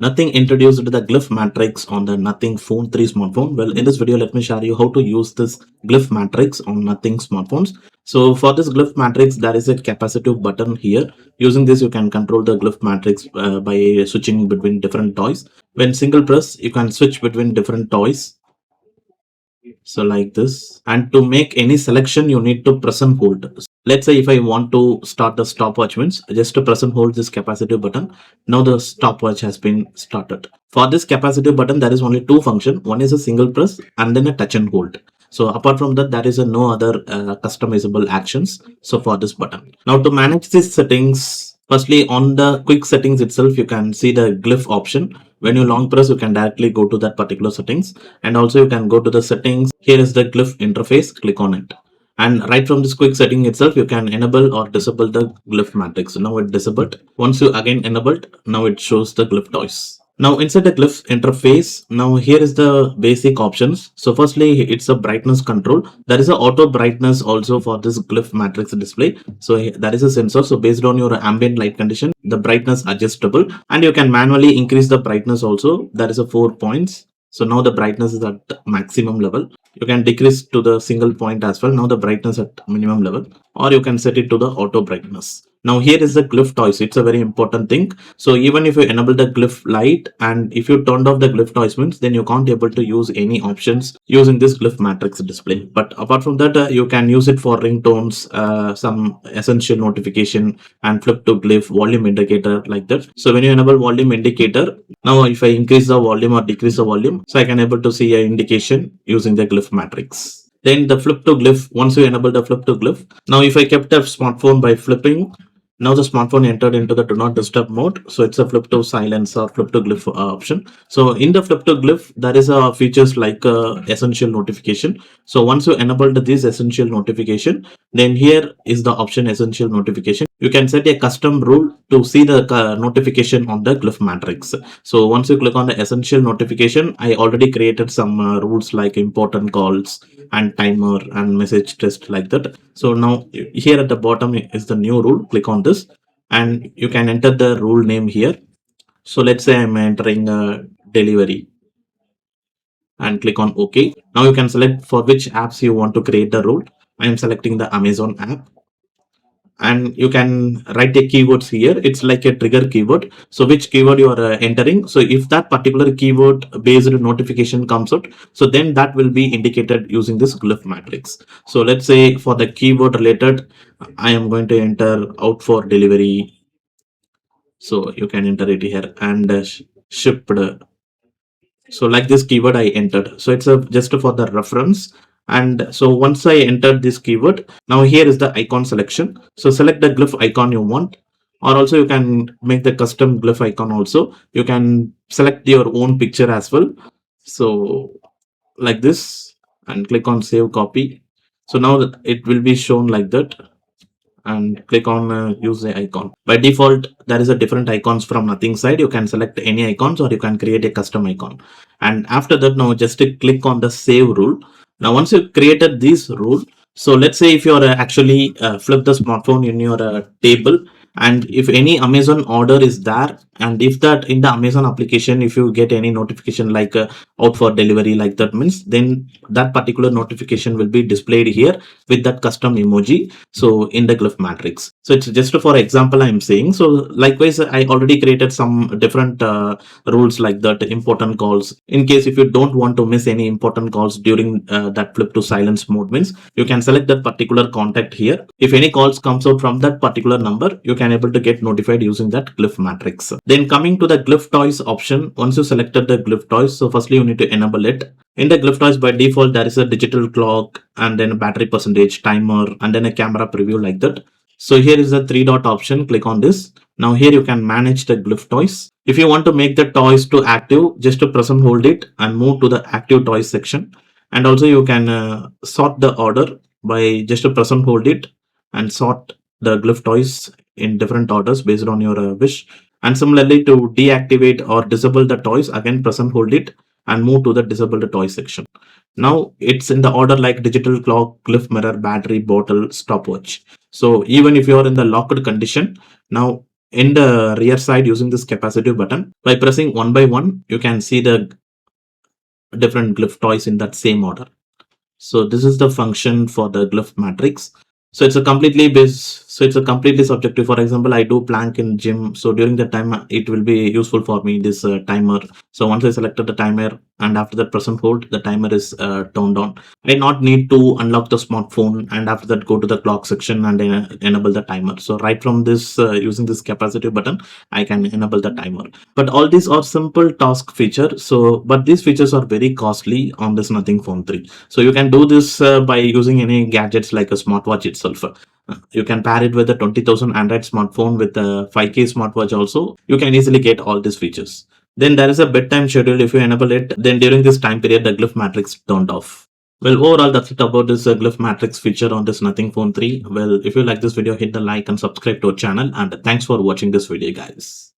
Nothing introduced the glyph matrix on the Nothing Phone 3 smartphone. Well, in this video, let me share you how to use this glyph matrix on Nothing smartphones. So for this glyph matrix, there is a capacitive button here. Using this, you can control the glyph matrix by switching between different toys. When single press, you can switch between different toys. So like this, and to make any selection you need to press and hold. Let's say if I want to start the stopwatch, means just to press and hold this capacitive button. Now the stopwatch has been started. For this capacitive button there is only two functions. One is a single press and then a touch and hold. So apart from that there is no other customizable actions. So for this button, now to manage these settings, firstly on the quick settings itself you can see the glyph option. When you long press, you can directly go to that particular settings, and also you can go to the settings. Here is the glyph interface, click on it. And right from this quick setting itself, you can enable or disable the glyph matrix. So now it disabled. Once you again enabled, now it shows the glyph toys. Now inside the glyph interface, now here is the basic options. So firstly, it's a brightness control. There is a auto brightness also for this glyph matrix display. So that is a sensor. So based on your ambient light condition, the brightness adjustable, and you can manually increase the brightness also. There is a 4 points. So now the brightness is at maximum level. You can decrease to the single point as well. Now the brightness at minimum level, or you can set it to the auto brightness. Now here is the glyph toys. It's a very important thing. So even if you enable the glyph light and if you turned off the glyph toys means, then you can't able to use any options using this glyph matrix display. But apart from that, you can use it for ringtones, some essential notification, and flip to glyph volume indicator like that. So when you enable volume indicator, now if I increase the volume or decrease the volume, so I can able to see an indication using the glyph matrix. Then the flip to glyph, once you enable the flip to glyph, now if I kept a smartphone by flipping, now the smartphone entered into the do not disturb mode. So it's a flip to silence or flip to glyph option. So in the flip to glyph, there is a features like essential notification. So once you enabled this essential notification, then here is the option essential notification. You can set a custom rule to see the notification on the glyph matrix. So once you click on the essential notification, I already created some rules like important calls and timer and message test like that. So now here at the bottom is the new rule. Click on this and you can enter the rule name here. So let's say I'm entering delivery and click on OK. Now you can select for which apps you want to create the rule. I am selecting the Amazon app. And you can write the keywords here. It's like a trigger keyword. So which keyword you are entering. So if that particular keyword based notification comes out, so then that will be indicated using this glyph matrix. So let's say for the keyword related, I am going to enter out for delivery. So you can enter it here and shipped. So like this keyword I entered. So it's just for the reference. And so once I entered this keyword, now here is the icon selection. So select the glyph icon you want, or also you can make the custom glyph icon also. You can select your own picture as well. So like this and click on save copy. So now it will be shown like that. And click on use the icon. By default, there is a different icons from Nothing side. You can select any icons or you can create a custom icon. And after that, now just click on the save rule. Now once you created this rule, so let's say if you're actually flip the smartphone in your table, and if any Amazon order is there, and if that in the Amazon application, if you get any notification like out for delivery like that means, then that particular notification will be displayed here with that custom emoji. So in the glyph matrix. So it's just for example I'm saying. So likewise I already created some different rules like that. Important calls, in case if you don't want to miss any important calls during that flip to silence mode means, you can select that particular contact here. If any calls comes out from that particular number, you can able to get notified using that glyph matrix. Then coming to the glyph toys option, once you selected the glyph toys, so firstly you need to enable it. In the glyph toys, by default there is a digital clock and then a battery percentage, timer, and then a camera preview like that. So here is the 3-dot option. Click on this. Now here you can manage the glyph toys. If you want to make the toys to active, just to press and hold it and move to the active toys section. And also you can sort the order by just to press and hold it and sort the glyph toys in different orders based on your wish. And similarly, to deactivate or disable the toys, again press and hold it and move to the disable the toy section. Now it's in the order like digital clock, glyph mirror, battery, bottle, stopwatch. So even if you are in the locked condition, now in the rear side using this capacitive button. By pressing one by one, you can see the different glyph toys in that same order. So this is the function for the glyph matrix. So it's a completely based, so it's a completely subjective. For example, I do plank in gym. So during the time, it will be useful for me, this timer. So once I selected the timer and after that press and hold, the timer is turned on. I not need to unlock the smartphone and after that go to the clock section and enable the timer. So right from this, using this capacitive button, I can enable the timer. But all these are simple task features. So, but these features are very costly on this Nothing Phone 3. So you can do this by using any gadgets like a smartwatch itself. You can pair it with a 20,000 Android smartphone with a 5K smartwatch also. You can easily get all these features. Then there is a bedtime schedule. If you enable it, then during this time period, the glyph matrix turned off. Well, overall, that's it about this glyph matrix feature on this Nothing Phone 3. Well, if you like this video, hit the like and subscribe to our channel. And thanks for watching this video, guys.